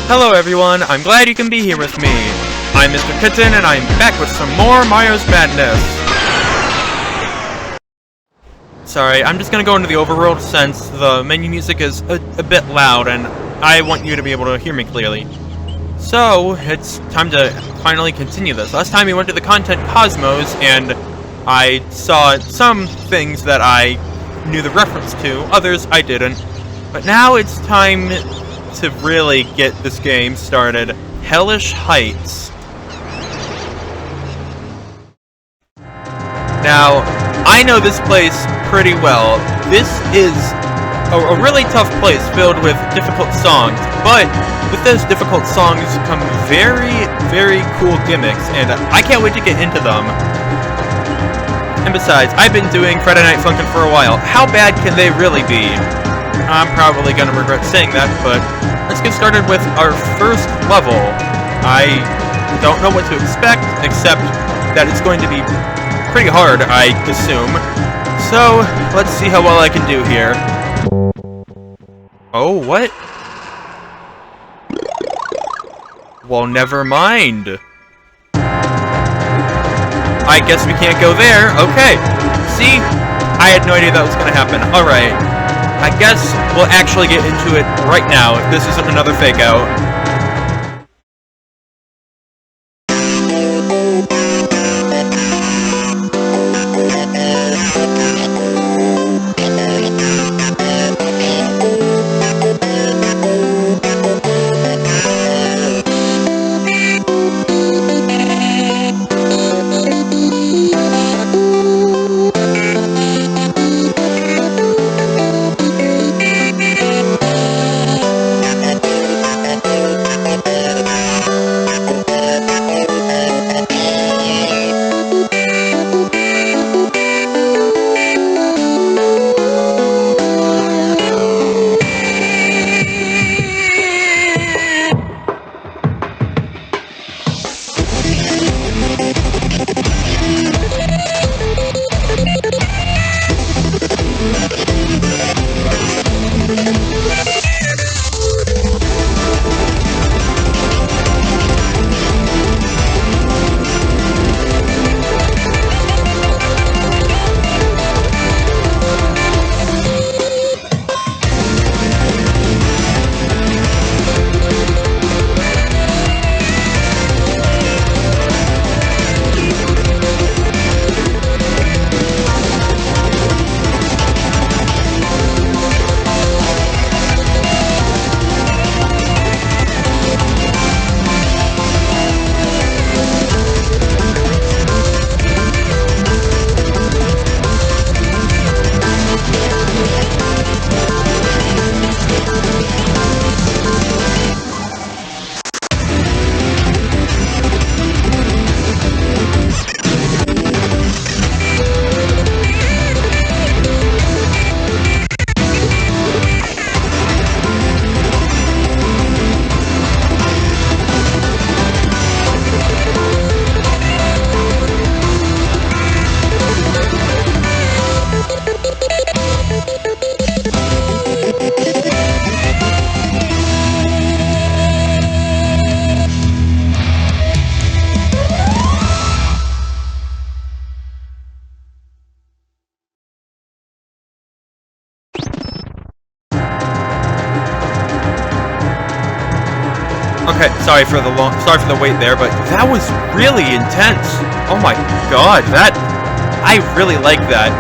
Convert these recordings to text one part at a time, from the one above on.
Hello everyone, I'm glad you can be here with me. I'm Mr. Kitten and I'm back with some more Mario's Madness. Sorry, I'm just gonna go into the overworld since the menu music is a bit loud and I want you to be able to hear me clearly. So, it's time to finally continue this. Last time we went to the content cosmos and I saw some things that I knew the reference to, others I didn't. But now it's time to really get this game started. Hellish Heights. Now, I know this place pretty well. This is a really tough place filled with difficult songs, but with those difficult songs come very, very cool gimmicks, and I can't wait to get into them. And besides, I've been doing Friday Night Funkin for a while. How bad can they really be? I'm probably gonna regret saying that, but let's get started with our first level. I don't know what to expect, except that it's going to be pretty hard, I assume. So, let's see how well I can do here. Oh, what? Well, never mind. I guess we can't go there. Okay. See? I had no idea that was gonna happen. Alright. I guess we'll actually get into it right now, if this isn't another fake out. Okay, sorry for the wait there, but that was really intense. Oh my god, I really like that.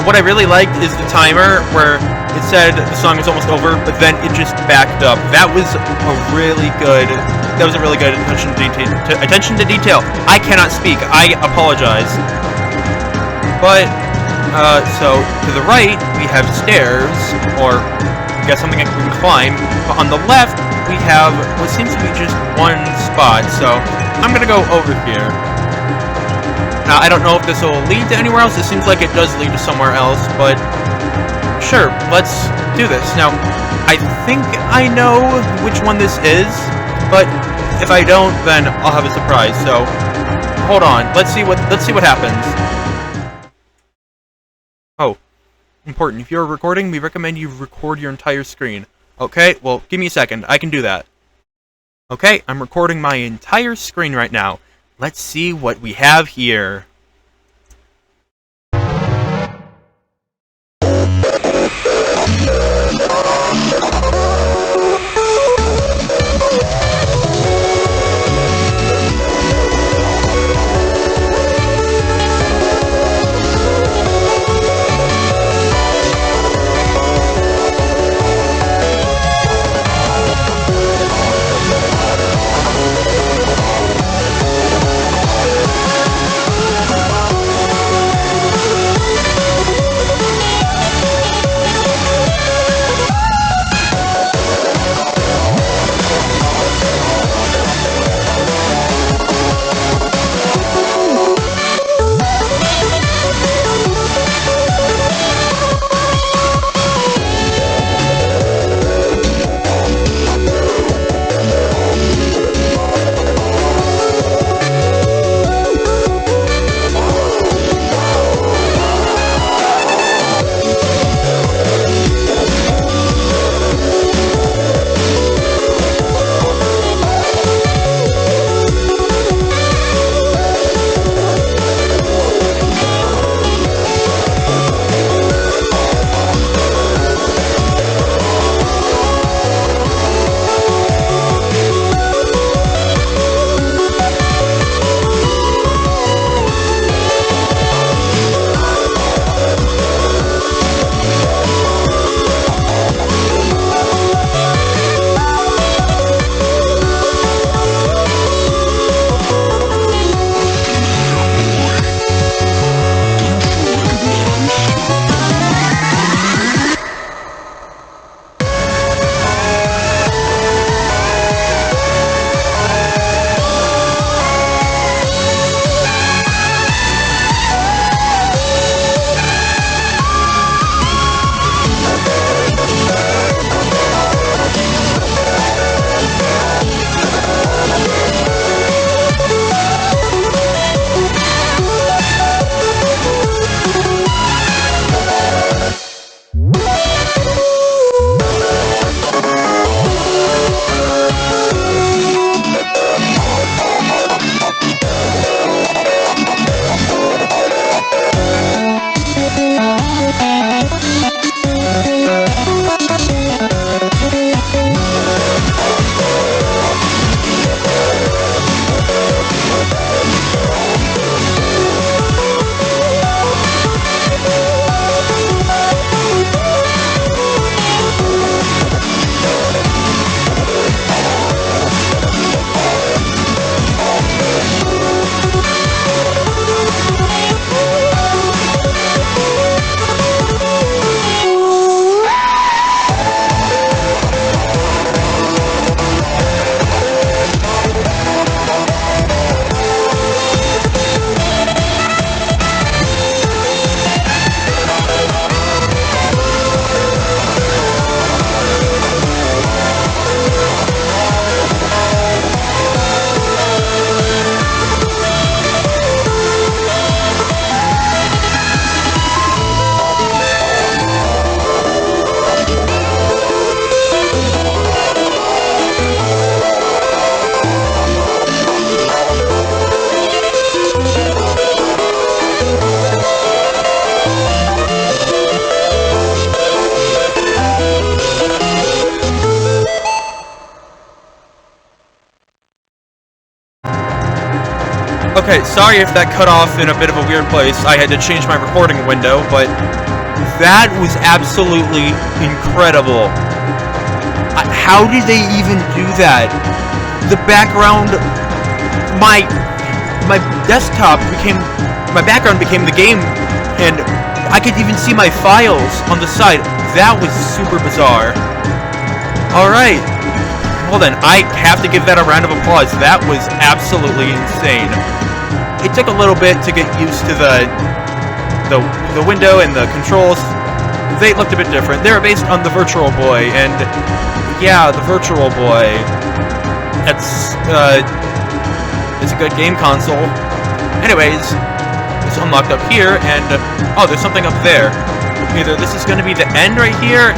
What I really liked is the timer where it said the song was almost over, but then it just backed up. That was a really good attention to detail. I cannot speak. I apologize. But so to the right we have stairs, or I guess something I can climb. But on the left we have what seems to be just one spot, so I'm gonna go over here. Now, I don't know if this will lead to anywhere else. It seems like it does lead to somewhere else, but sure, let's do this. Now, I think I know which one this is, but if I don't, then I'll have a surprise. So, hold on. Let's see what happens. Oh, important. If you're recording, we recommend you record your entire screen. Okay, well, give me a second. I can do that. Okay, I'm recording my entire screen right now. Let's see what we have here. Okay, sorry if that cut off in a bit of a weird place. I had to change my recording window, but that was absolutely incredible. How did they even do that? The background, my background became the game, and I could even see my files on the side. That was super bizarre. Alright. Well then, I have to give that a round of applause. That was absolutely insane. It took a little bit to get used to the window and the controls. They looked a bit different. They were based on the Virtual Boy, and yeah, the Virtual Boy. It's a good game console. Anyways, it's unlocked up here, and oh, there's something up there. either this is going to be the end right here,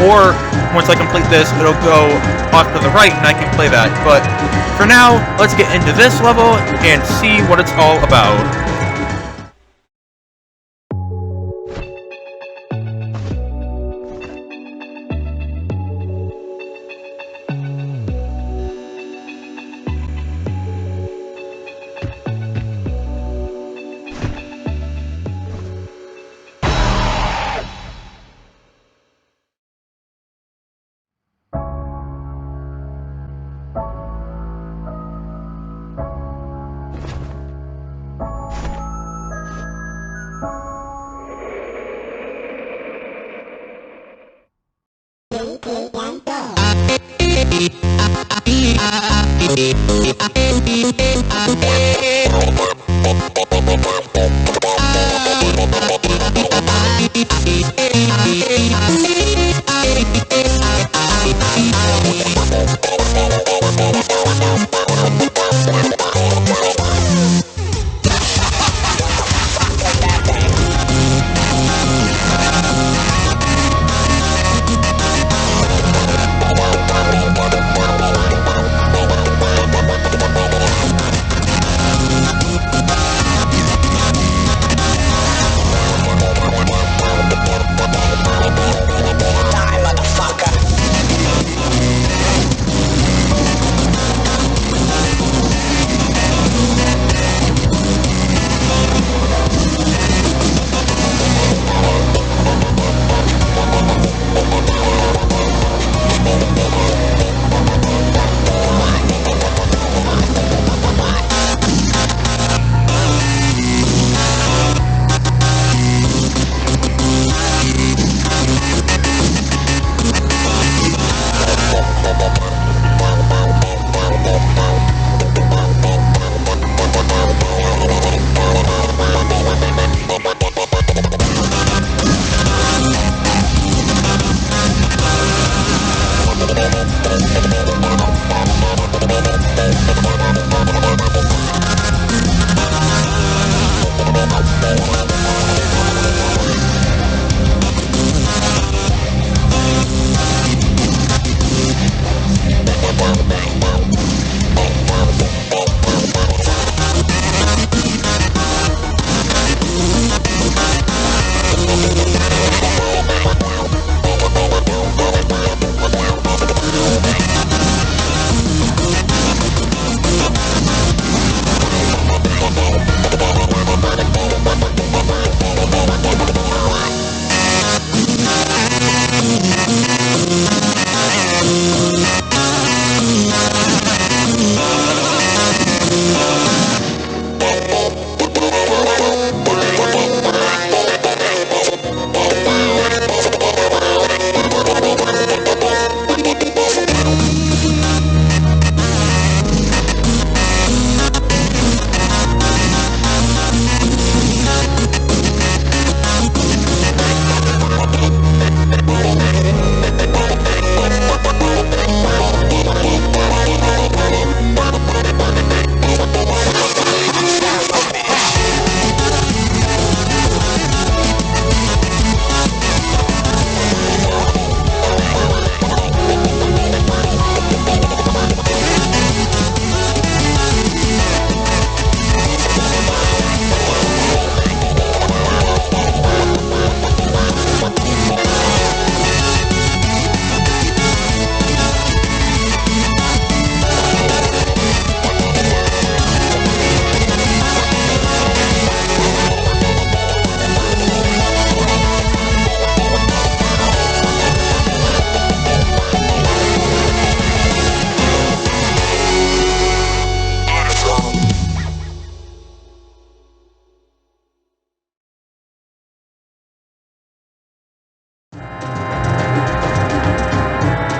or once I complete this, it'll go off to the right and I can play that. But for now, let's get into this level and see what it's all about.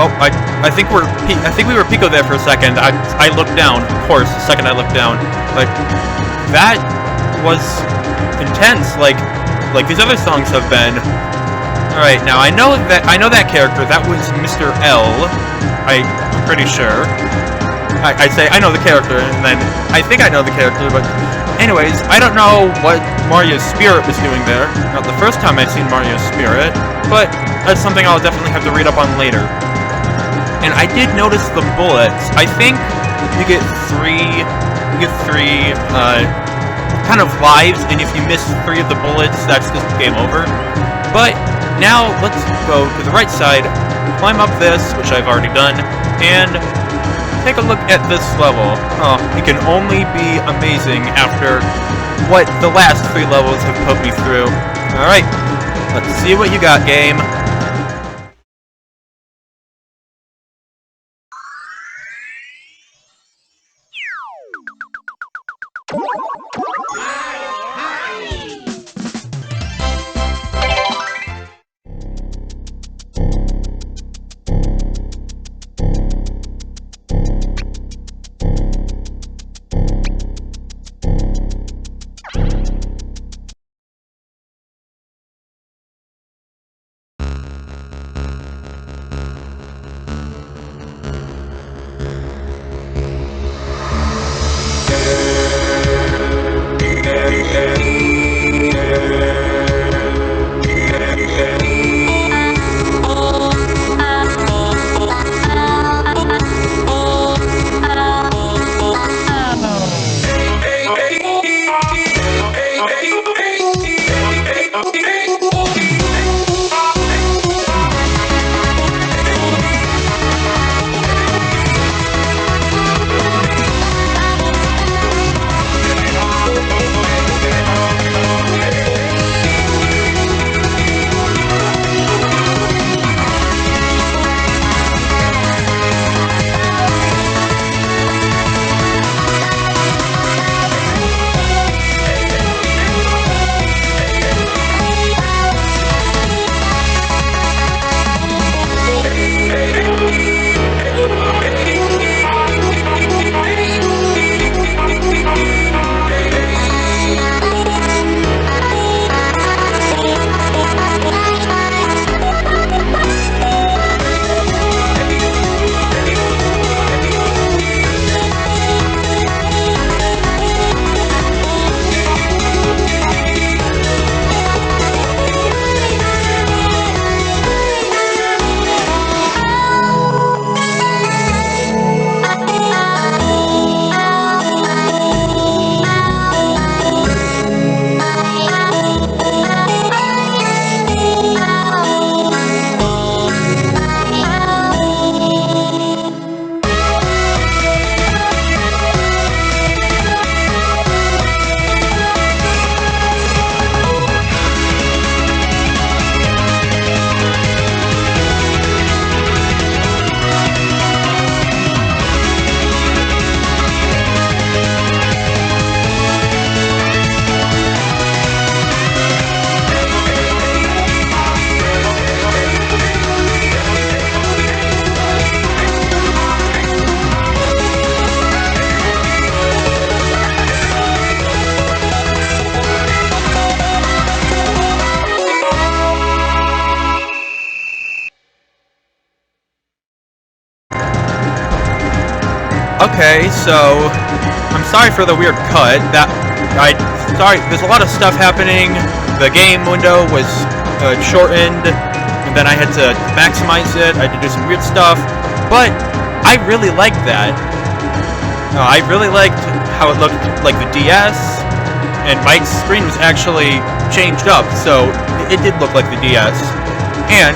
Oh, I think we were Pico there for a second. I looked down, of course, the second I looked down. But that was intense, like these other songs have been. Alright, now I know that character, that was Mr. L, I'm pretty sure. I say I know the character, and then I think I know the character, but anyways, I don't know what Mario's spirit was doing there. Not the first time I've seen Mario's spirit, but that's something I'll definitely have to read up on later. And I did notice the bullets. I think you get three kind of lives, and if you miss 3 of the bullets, that's just game over. But now let's go to the right side, climb up this, which I've already done, and take a look at this level. Oh, it can only be amazing after what the last 3 levels have put me through. Alright, let's see what you got, game. Okay, so I'm sorry for the weird cut. Sorry, there's a lot of stuff happening. The game window was shortened, and then I had to maximize it. I had to do some weird stuff, but I really liked that. I really liked how it looked like the DS, and my screen was actually changed up, so it did look like the DS. And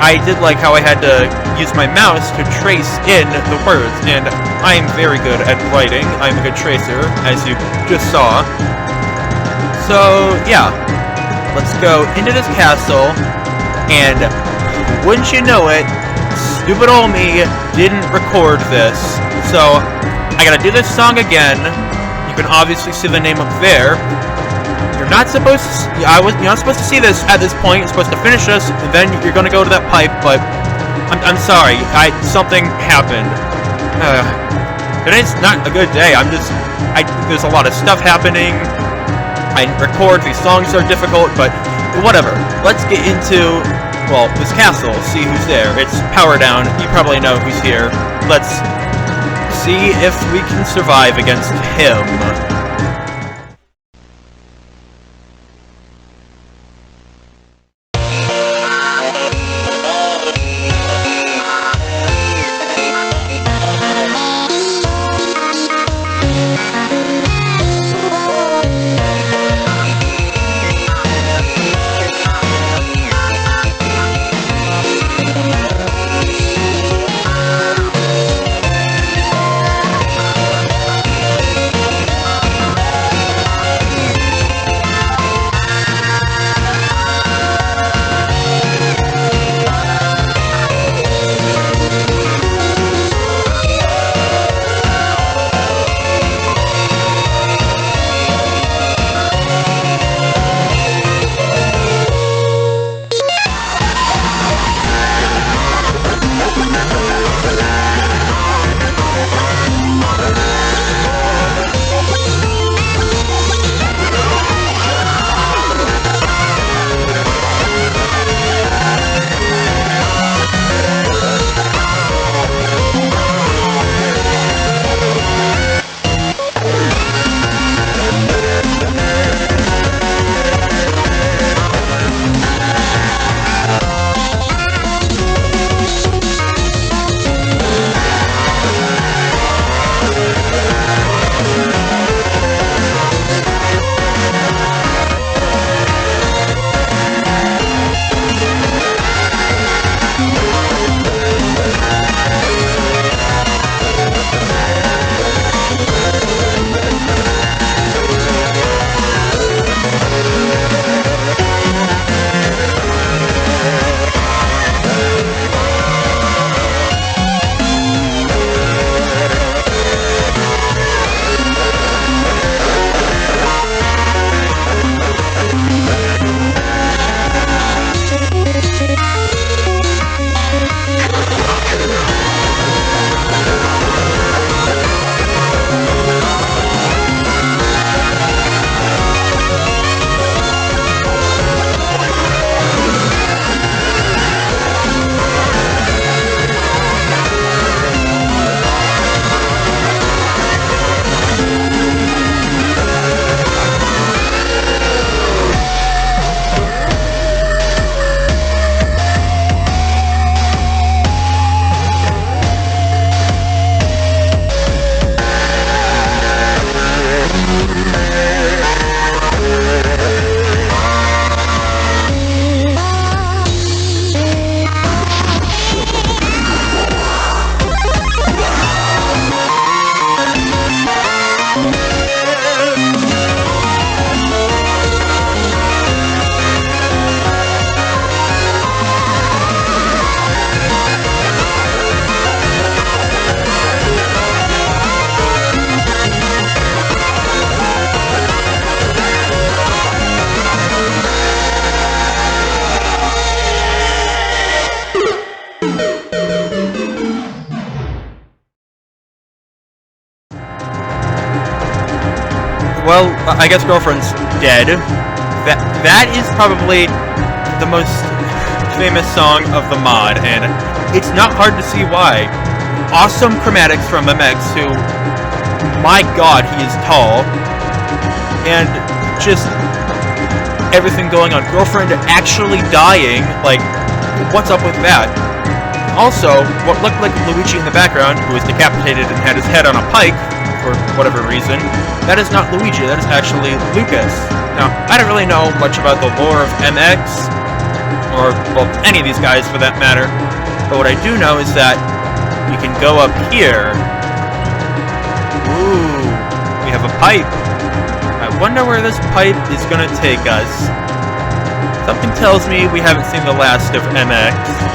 I did like how I had to use my mouse to trace in the words, and I am very good at writing. I'm a good tracer, as you just saw. So, yeah. Let's go into this castle, and wouldn't you know it, stupid old me didn't record this. So, I gotta do this song again. You can obviously see the name up there. You're not supposed to. You're not supposed to see this at this point. You're supposed to finish this, and then you're gonna go to that pipe. But I'm sorry. Something happened. Today's not a good day. There's a lot of stuff happening. I record. These songs are difficult, but whatever. Let's get into this castle. See who's there. It's Powerdown. You probably know who's here. Let's see if we can survive against him. Well, I guess Girlfriend's dead. That is probably the most famous song of the mod, and it's not hard to see why. Awesome chromatics from MX, who, my god, he is tall, and just everything going on. Girlfriend actually dying, like, what's up with that? Also, what looked like Luigi in the background, who was decapitated and had his head on a pike, for whatever reason, that is not Luigi, that is actually Lucas. Now, I don't really know much about the lore of MX, or, well, any of these guys for that matter, but what I do know is that you can go up here. Ooh, we have a pipe. I wonder where this pipe is gonna take us. Something tells me we haven't seen the last of MX.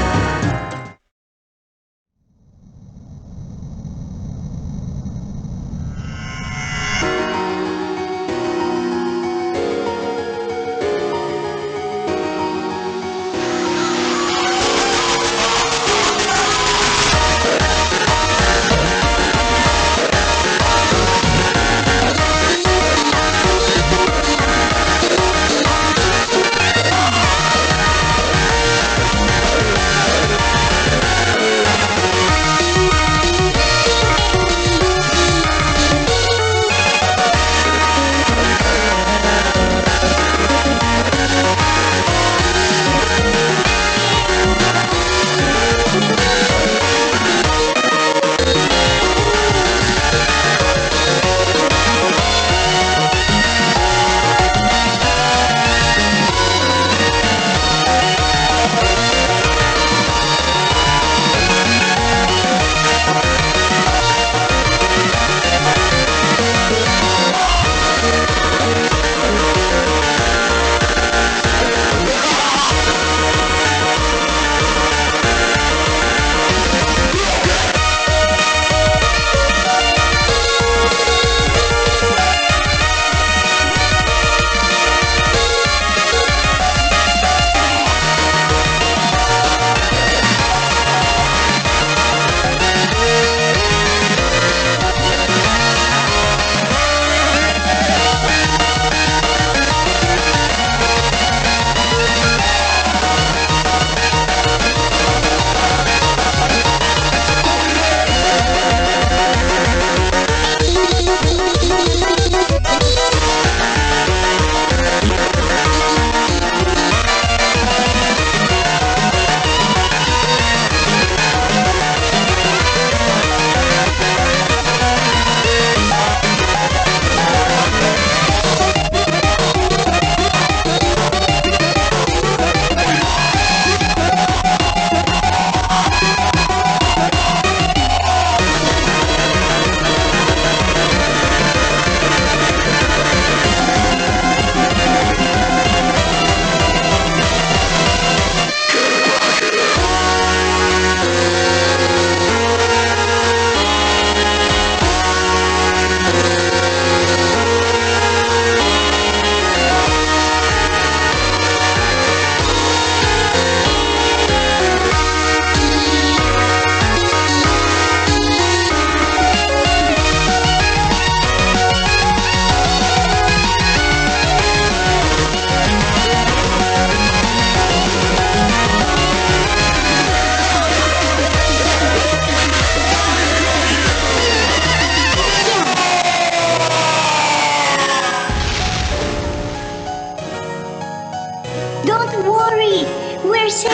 Don't worry, we're safe.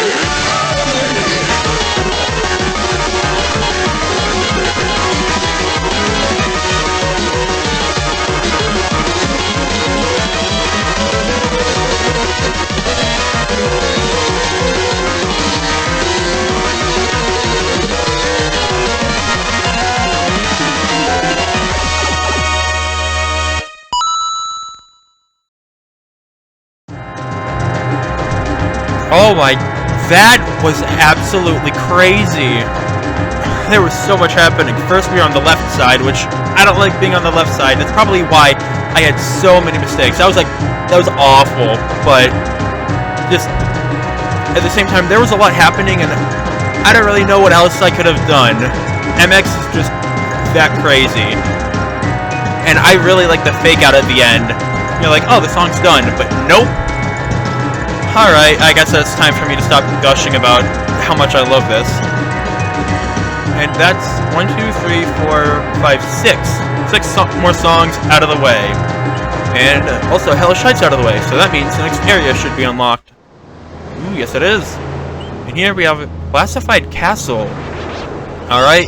Oh my, that was absolutely crazy. There was so much happening. First we were on the left side, which I don't like being on the left side. That's probably why I had so many mistakes. That was awful, but just at the same time, there was a lot happening and I don't really know what else I could have done. MX is just that crazy. And I really like the fake out at the end. You're like, oh, the song's done, but nope. Alright, I guess it's time for me to stop gushing about how much I love this. And that's 1, 2, 3, 4, 5, 6. 6 more songs out of the way. And also Hellish Heights out of the way, so that means the next area should be unlocked. Ooh, yes it is. And here we have a classified castle. Alright.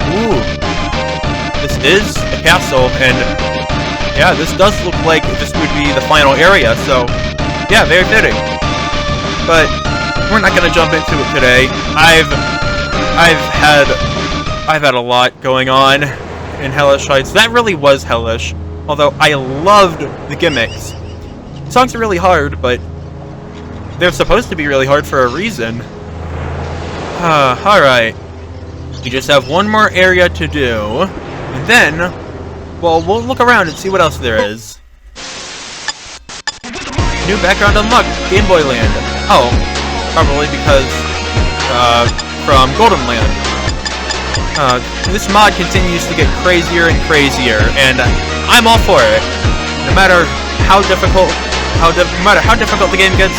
Ooh. This is a castle, and yeah, this does look like this would be the final area, so yeah, very fitting. But we're not gonna jump into it today. I've had a lot going on in Hellish Heights. That really was hellish, although I loved the gimmicks. Songs are really hard, but they're supposed to be really hard for a reason. Alright. We just have one more area to do, and then, well, we'll look around and see what else there is. New background unlocked, Game Boy Land. Oh, probably because, from Golden Land. This mod continues to get crazier and crazier, and I'm all for it. No matter how difficult the game gets,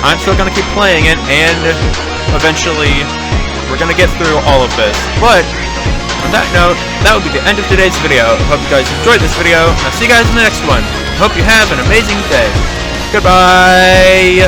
I'm still gonna keep playing it, and eventually, we're gonna get through all of this. But on that note, that would be the end of today's video. Hope you guys enjoyed this video, and I'll see you guys in the next one. Hope you have an amazing day. Goodbye!